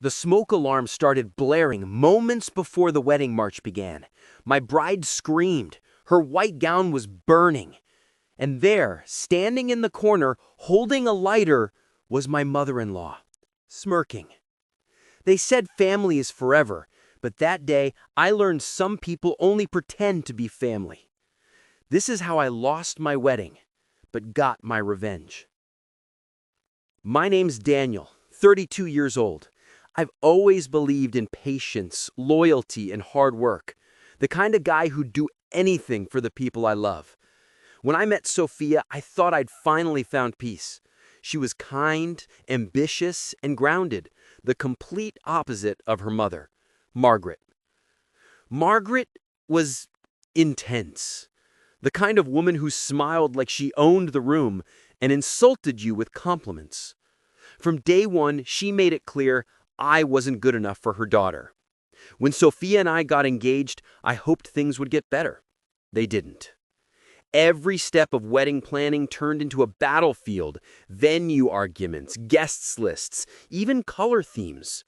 The smoke alarm started blaring moments before the wedding march began. My bride screamed. Her white gown was burning. And there, standing in the corner, holding a lighter, was my mother-in-law, smirking. They said family is forever, but that day I learned some people only pretend to be family. This is how I lost my wedding, but got my revenge. My name's Daniel, 32 years old. I've always believed in patience, loyalty, and hard work. The kind of guy who'd do anything for the people I love. When I met Sophia, I thought I'd finally found peace. She was kind, ambitious, and grounded, the complete opposite of her mother, Margaret. Margaret was intense. The kind of woman who smiled like she owned the room and insulted you with compliments. From day one, she made it clear I wasn't good enough for her daughter. When Sophia and I got engaged, I hoped things would get better. They didn't. Every step of wedding planning turned into a battlefield, venue arguments, guests lists, even color themes.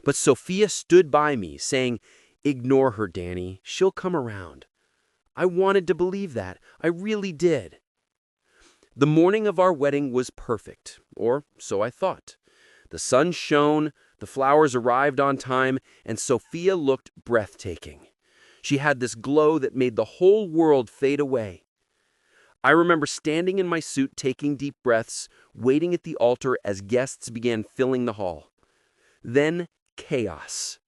But Sophia stood by me, saying, "Ignore her, Danny. She'll come around." I wanted to believe that. I really did. The morning of our wedding was perfect, or so I thought. The sun shone, the flowers arrived on time, and Sophia looked breathtaking. She had this glow that made the whole world fade away. I remember standing in my suit, taking deep breaths, waiting at the altar as guests began filling the hall. Then chaos.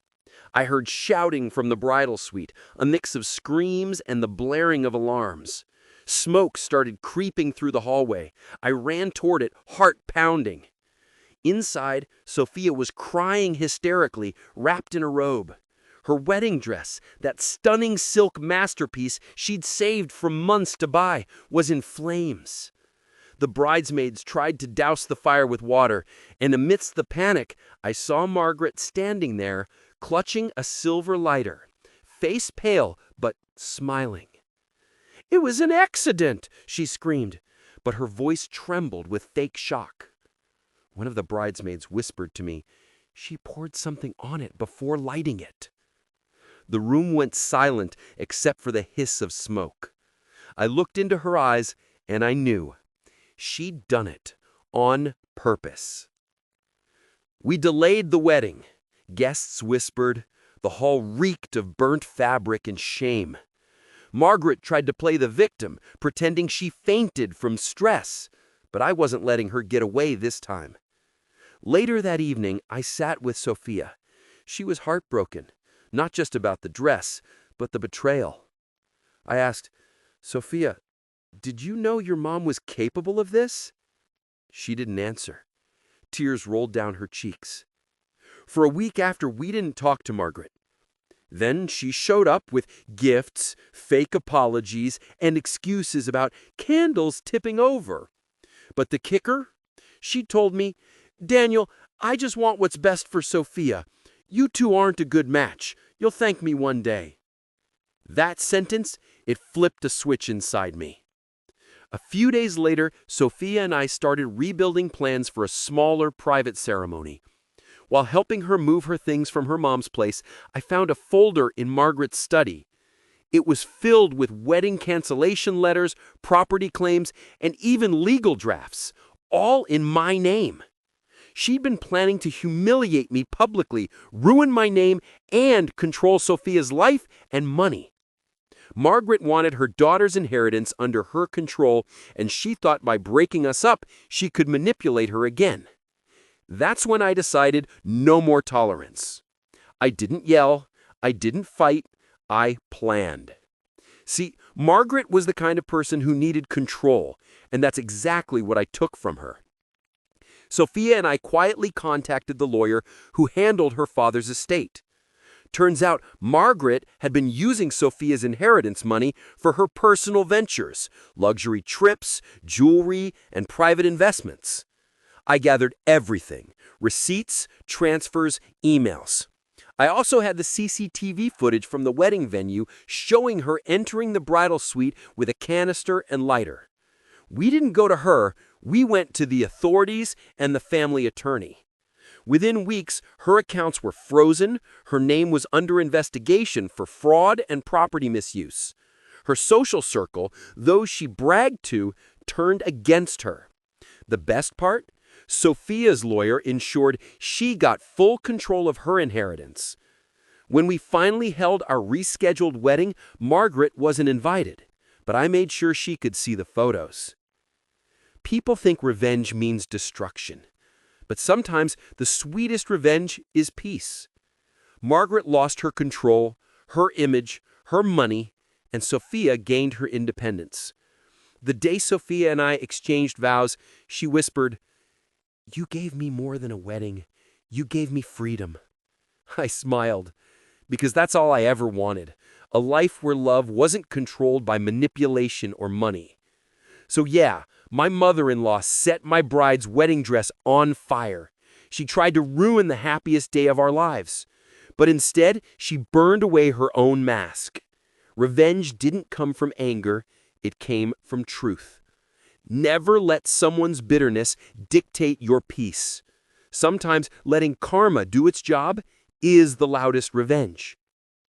I heard shouting from the bridal suite, a mix of screams and the blaring of alarms. Smoke started creeping through the hallway. I ran toward it, heart pounding. Inside, Sophia was crying hysterically, wrapped in a robe. Her wedding dress, that stunning silk masterpiece she'd saved for months to buy, was in flames. The bridesmaids tried to douse the fire with water, and amidst the panic, I saw Margaret standing there, clutching a silver lighter, face pale but smiling. "It was an accident," she screamed, but her voice trembled with fake shock. One of the bridesmaids whispered to me, "She poured something on it before lighting it." The room went silent except for the hiss of smoke. I looked into her eyes, and I knew. She'd done it on purpose. We delayed the wedding. Guests whispered. The hall reeked of burnt fabric and shame. Margaret tried to play the victim, pretending she fainted from stress, but I wasn't letting her get away this time. Later that evening, I sat with Sophia. She was heartbroken. Not just about the dress, but the betrayal. I asked, "Sophia, did you know your mom was capable of this?" She didn't answer. Tears rolled down her cheeks. For a week after, we didn't talk to Margaret. Then she showed up with gifts, fake apologies, and excuses about candles tipping over. But the kicker? She told me, "Daniel, I just want what's best for Sophia. You two aren't a good match. You'll thank me one day." That sentence, it flipped a switch inside me. A few days later, Sophia and I started rebuilding plans for a smaller private ceremony. While helping her move her things from her mom's place, I found a folder in Margaret's study. It was filled with wedding cancellation letters, property claims, and even legal drafts, all in my name. She'd been planning to humiliate me publicly, ruin my name, and control Sophia's life and money. Margaret wanted her daughter's inheritance under her control, and she thought by breaking us up, she could manipulate her again. That's when I decided no more tolerance. I didn't yell, I didn't fight, I planned. See, Margaret was the kind of person who needed control, and that's exactly what I took from her. Sophia and I quietly contacted the lawyer who handled her father's estate. Turns out Margaret had been using Sophia's inheritance money for her personal ventures, luxury trips, jewelry, and private investments. I gathered everything: receipts, transfers, emails. I also had the CCTV footage from the wedding venue showing her entering the bridal suite with a canister and lighter. We didn't go to her, we went to the authorities and the family attorney. Within weeks, her accounts were frozen, her name was under investigation for fraud and property misuse. Her social circle, those she bragged to, turned against her. The best part? Sophia's lawyer ensured she got full control of her inheritance. When we finally held our rescheduled wedding, Margaret wasn't invited, but I made sure she could see the photos. People think revenge means destruction, but sometimes the sweetest revenge is peace. Margaret lost her control, her image, her money, and Sophia gained her independence. The day Sophia and I exchanged vows, she whispered, "You gave me more than a wedding. You gave me freedom." I smiled, because that's all I ever wanted, a life where love wasn't controlled by manipulation or money. So yeah, my mother-in-law set my bride's wedding dress on fire. She tried to ruin the happiest day of our lives. But instead, she burned away her own mask. Revenge didn't come from anger, it came from truth. Never let someone's bitterness dictate your peace. Sometimes letting karma do its job is the loudest revenge.